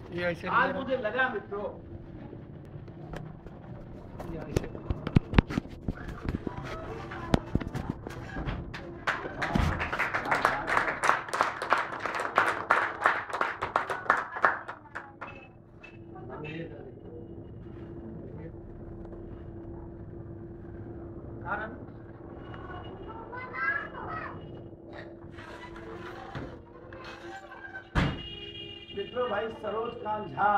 ये ऐसे आज मुझे लगा मित्रों, ये ऐसे मित्रों, भाई सरोज खान झा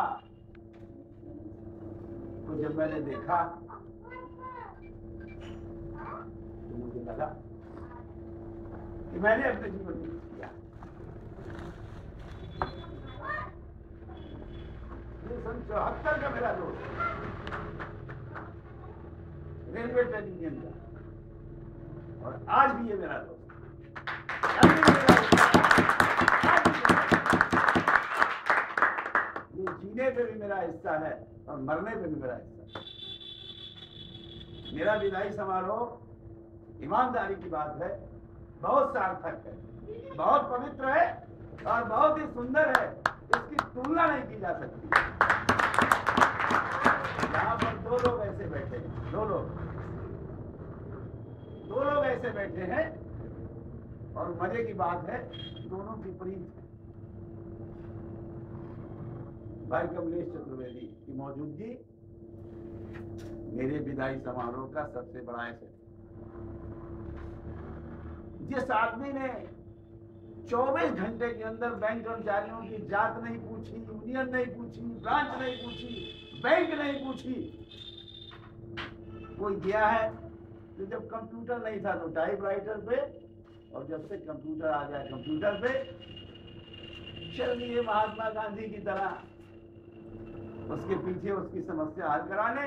को जब मैंने देखा तो मुझे लगा कि मैंने अपने जीवन में कुछ किया। ये सन 74 का मेरा दोस्त, रेलवे ट्रेड यूनियन का, और आज भी ये मेरा दोस्त। ये जीने पे भी मेरा हिस्सा है और मरने पे भी मेरा हिस्सा है। मेरा विदाई समारोह ईमानदारी की बात है, बहुत सार्थक है, बहुत पवित्र है और बहुत ही सुंदर है। इसकी तुलना नहीं की जा सकती। यहाँ पर दो लोग ऐसे बैठे हैं, दो लोग ऐसे बैठे हैं और मजे की बात है, दोनों विपरीत है। भाई कमलेश चतुर्वेदी की मौजूदगी मेरे विदाई समारोह का सबसे बड़ा एसेट। जिस आदमी ने 24 घंटे के अंदर बैंक कर्मचारियों की जात नहीं पूछी, यूनियन नहीं पूछी, ब्रांच नहीं पूछी, बैंक नहीं पूछी, कोई गया है तो जब कंप्यूटर नहीं था तो टाइपराइटर पे, और जब से कंप्यूटर आ गया कंप्यूटर पे, चलिए महात्मा गांधी की तरह उसके पीछे उसकी समस्या हल कराने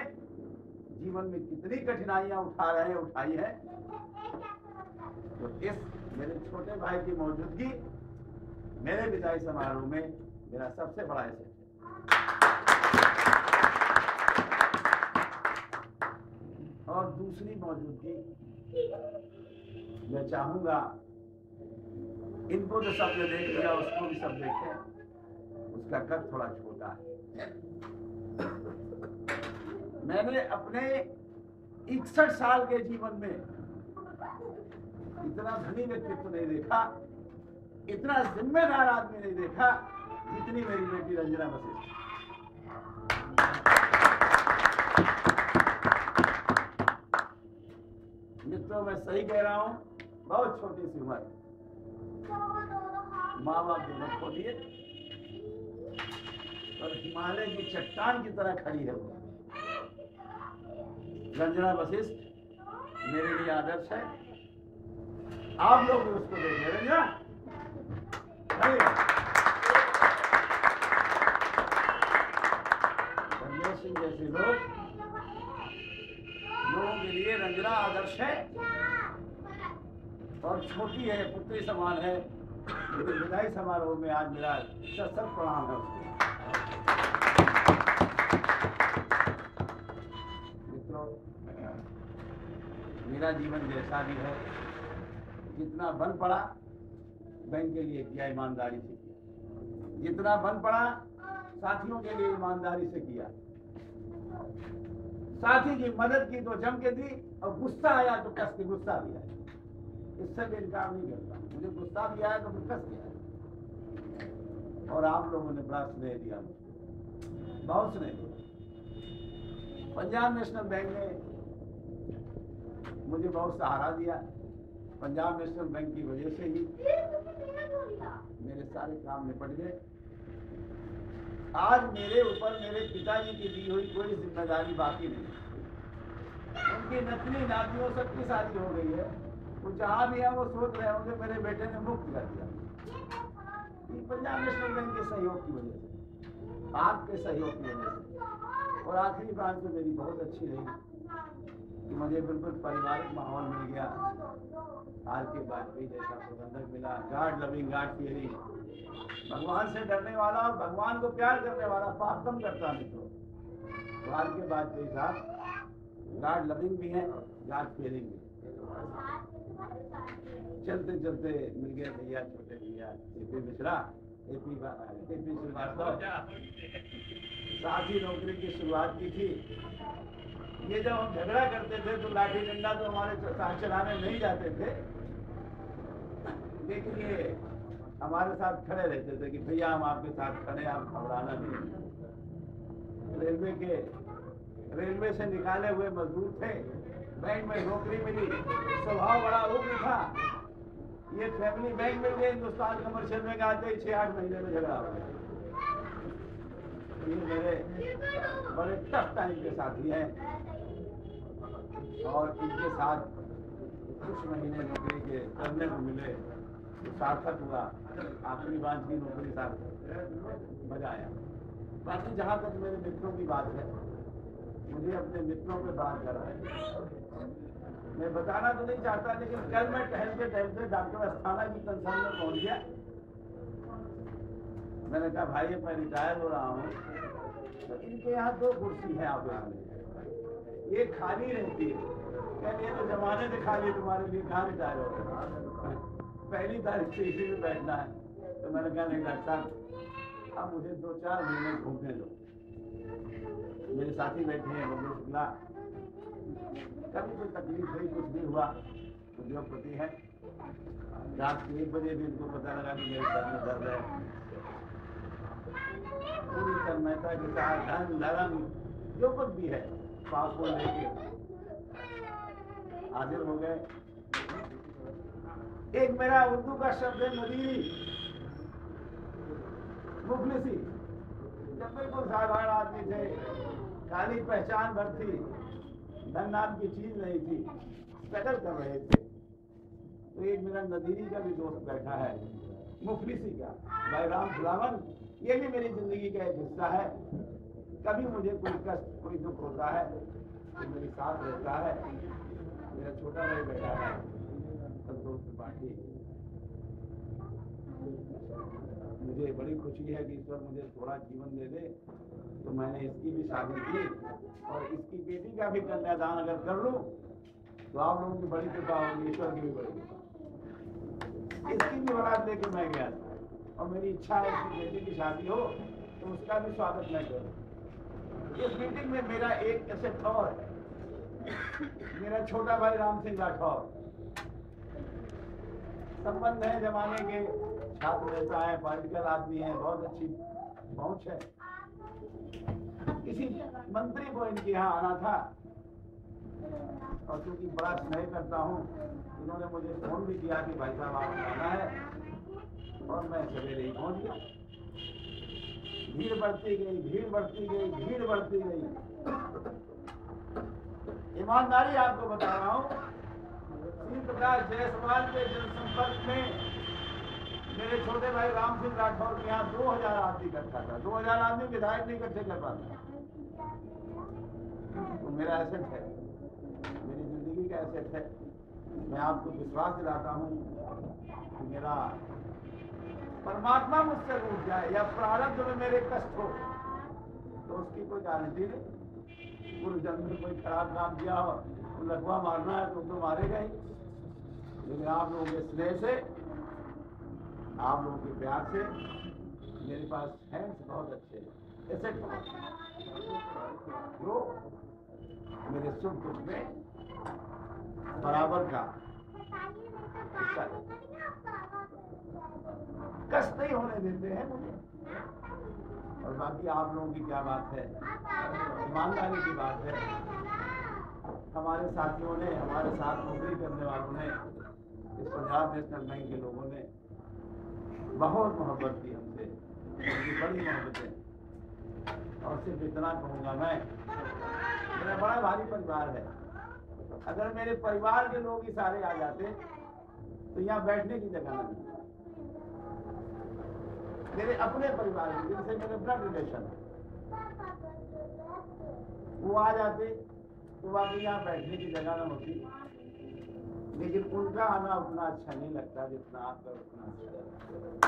जीवन में कितनी कठिनाइयां उठाई है। तो इस मेरे छोटे भाई की मौजूदगी मेरे विदाई समारोह में मेरा सबसे बड़ा एसेट है। और दूसरी मौजूदगी, मैं चाहूंगा इनको जो सबने देख लिया उसको भी सब देखें। उसका कद थोड़ा छोटा है। मैंने अपने 61 साल के जीवन में इतना धनी व्यक्तित्व नहीं देखा, इतना जिम्मेदार आदमी नहीं देखा जितनी मेरी बेटी रंजना वशिष्ठ। मित्रों, मैं सही कह रहा हूं, बहुत छोटी सी उम्र, माँ बाप दोनों खो दिए और हिमालय की चट्टान की तरह खड़ी है वो। रंजना वशिष्ठ मेरे लिए आदर्श है। आप लोग भी उसको देखिए। रंजना, रणवीर सिंह जैसे लोगों के लिए रंजना आदर्श है और छोटी है, पुत्री समान है। लेकिन विदाई समारोह में आज मेरा सशक्त प्रणाम है उसको। मित्रों, मेरा जीवन जैसा भी है, जितना बन पड़ा बैंक के लिए किया, ईमानदारी से किया। जितना बन पड़ा साथियों के लिए ईमानदारी से किया। साथी की मदद की तो जम के दी, और गुस्सा आया तो कस के गुस्सा भी आया। इससे भी इनकार नहीं करता। मुझे गुस्सा भी आया तो फिर कस के आया। और आप लोगों ने बड़ा स्नेह दिया मुझे, बहुत स्नेह दिया। पंजाब नेशनल बैंक ने मुझे बहुत सहारा दिया। पंजाब नेशनल बैंक की वजह से ही मेरे सारे काम निपट गए। आज मेरे ऊपर मेरे पिताजी की दी हुई कोई जिम्मेदारी बाकी नहीं। उनकी नकली नातियों सबकी शादी हो गई है। वो जहाँ भी है वो सोच रहे होंगे मेरे बेटे ने मुक्त कर दिया। पंजाब नेशनल बैंक के सहयोग की वजह से, आपके सहयोग की वजह से। और आखिरी बात तो मेरी बहुत अच्छी रही कि मुझे बिल्कुल पारिवारिक माहौल मिल गया। आर.के. वाजपेयी जैसा प्रबंधक मिला, गॉड लविंग, गॉड फियरिंग, भगवान से डरने वाला और भगवान को प्यार करने वाला, पाप कम करता मित्रों। तो आर.के. वाजपेयी साहब गॉड लविंग भी है, गॉड फियरिंग भी। चलते चलते मिल गए भैया, छोटे भैया सीपी मिश्रा, एपी श्रीवास्तव साथ ही नौकरी की शुरुआत की थी। ये जब हम झगड़ा करते थे तो लाठी डंडा तो हमारे साथ चलाने नहीं जाते थे, लेकिन ये हमारे साथ खड़े रहते थे कि भैया हम आपके साथ खड़े, आप घबराना नहीं। रेलवे से निकाले हुए मजदूर थे, बैंक में नौकरी मिली, स्वभाव बड़ा उग्र था। ये फैमिली बैंक मिल गए, हिंदुस्तान कमर्शियल में आते ही 6-8 महीने में झगड़ा हो गया। ये मेरे बड़े टफ टाइम के साथी हैं और इनके साथ कुछ महीने नौकरी के करने को मिले तो सार्थक हुआ। आखिरी बार की नौकरी साथ मजा आया। बाकी जहाँ तक मेरे मित्रों की बात है, मुझे अपने मित्रों पे बात कर रहे हैं। मैं बताना तो नहीं चाहता, लेकिन कल मैं टहलते डॉक्टर अस्थाना की कंसर्न में पहुंच गया। मैंने कहा भाई मैं रिटायर हो रहा हूँ, तो इनके यहाँ 2 कुर्सी है ऑफिस में, ये खाली रहती है। कहते हैं तो जमाने से खाली, तुम्हारे लिए कहाँ रिटायर हो गया, पहली तारीख से इसी में बैठना है। तो मैंने कहा नहीं डॉक्टर साहब, अब मुझे 2-4 महीने घूमने दो। मेरे साथी बैठे हैं बबलू शुक्ला, कभी कोई तकलीफ हुई, कुछ भी हुआ, उद्योगपति है। रात के 1 बजे भी इनको पता लगा कि मेरे सर में दर्द है, पूरी तन्मयता के साथ धर्म जो कुछ भी है पासपोर्ट लेके हाजिर हो गए। एक मेरा उर्दू का शब्द है नदीरी, मुफलिसी। जब बिल्कुल साधारण आदमी थे, खाली पहचान भर थी, धन नाम की चीज नहीं थी, स्ट्रगल कर रहे थे। तो एक मेरा नदीरी का भी दोस्त बैठा है, मुफलिसी का, भाई राम फुलावन। ये भी मेरी जिंदगी का एक हिस्सा है। कभी मुझे कोई कष्ट, कोई दुख होता है तो मेरे साथ रहता है। मेरा छोटा भाई बैठा है, संतोष त्रिपाठी। मुझे बड़ी खुशी है कि ईश्वर मुझे थोड़ा जीवन दे दे, तो मैंने इसकी भी शादी की और इसकी बेटी का भी कन्यादान अगर कर लूं तो आप लोगों की बड़ी कृपा होगी, ईश्वर की भी बड़ी कृपा। इसकी भी बारात लेके मैं गया था और मेरी इच्छा है इसकी बेटी की शादी हो तो उसका भी स्वागत मैं करूं। इस मीटिंग में मेरा एक एसेट और है, मेरा छोटा भाई राम सिंह राठौर। संबंध है जमाने के, छात्र नेता है, पॉलिटिकल आदमी है, बहुत अच्छी पहुंच है। किसी मंत्री को इनके यहाँ आना था और क्योंकि बड़ा स्नेह करता हूँ, इन्होंने मुझे फोन भी किया कि भाई साहब आपको आना है, और मैं सवेरे ही पहुंच गया। भीड़ बढ़ती गई, भीड़ बढ़ती गई, भीड़ बढ़ती गई। ईमानदारी आपको बता रहा हूँ, श्री प्रकाश जायसवाल के जनसंपर्क में मेरे छोटे भाई राम सिंह राठौर के यहाँ 2000 आदमी इकट्ठा था। 2000 आदमी विधायक नहीं इकट्ठे कर पाते। तो मेरा एसेट है, मेरी जिंदगी का एसेट है। मैं आपको विश्वास दिलाता हूँ कि मेरा परमात्मा मुझसे रूठ जाए या प्रारब्ध में मेरे कष्ट हो तो उसकी कोई गारंटी नहीं। पूर्व जन्म में कोई खराब काम किया हो तो लकवा मारना है तो मारेगा ही, लेकिन आप लोगों के स्नेह से, आप लोगों के प्यार से मेरे पास हैंड्स बहुत अच्छे हैं, एसेट बहुत जो मेरे सुख दुख में बराबर का हिस्सा कष्ट नहीं होने देते हैं मुझे। और बाकी आप लोगों की क्या बात है, ईमानदारी की बात है। हमारे साथियों ने, हमारे साथ नौकरी करने वालों ने, इस पंजाब नेशनल बैंक के लोगों ने बहुत मोहब्बत की हमसे, उनकी बड़ी मोहब्बत है। और सिर्फ इतना कहूँगा मैं, मेरा बड़ा भारी परिवार है। अगर मेरे परिवार के लोग ही सारे आ जाते तो यहाँ बैठने की जगह नहीं। मेरे अपने परिवार के, जिनसे मेरे ब्लड रिलेशन है, वो आ जाते तो वाकई यहाँ बैठने की जगह न होती। लेकिन उनका आना उतना अच्छा नहीं लगता जितना आपका उतना अच्छा लगता।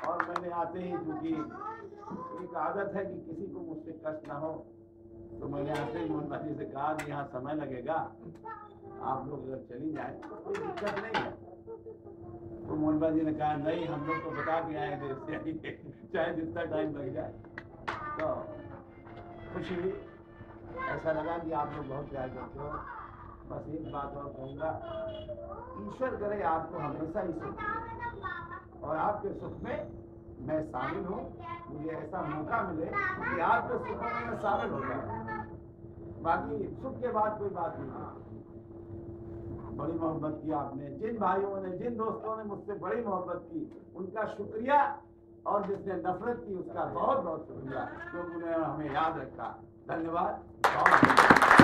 और मैंने आते ही, क्योंकि एक आदत है कि किसी को मुझसे कष्ट ना हो, तो मैंने आते ही मोहन से कहा कि यहाँ समय लगेगा, आप लोग अगर चली जाए तो कोई दिक्कत नहीं है। तो मोहनबा जी ने कहा नहीं, हम लोग तो बता के आए देश से आइए, चाहे जितना टाइम लग जाए। तो खुशी हुई, ऐसा लगा कि आप लोग बहुत प्यार करते हो। बस एक बात और कहूँगा, ईश्वर करे आपको हमेशा ही सुख मिले और आपके सुख में मैं शामिल हूँ। मुझे ऐसा मौका मिले कि आपके सुखों में मैं शामिल होता हूँ। बाकी सुख के बाद कोई बात नहीं। बड़ी मोहब्बत की आपने, जिन भाइयों ने, जिन दोस्तों ने मुझसे बड़ी मोहब्बत की, उनका शुक्रिया, और जिसने नफरत की उसका बहुत बहुत शुक्रिया, क्योंकि उन्होंने हमें याद रखा। धन्यवाद।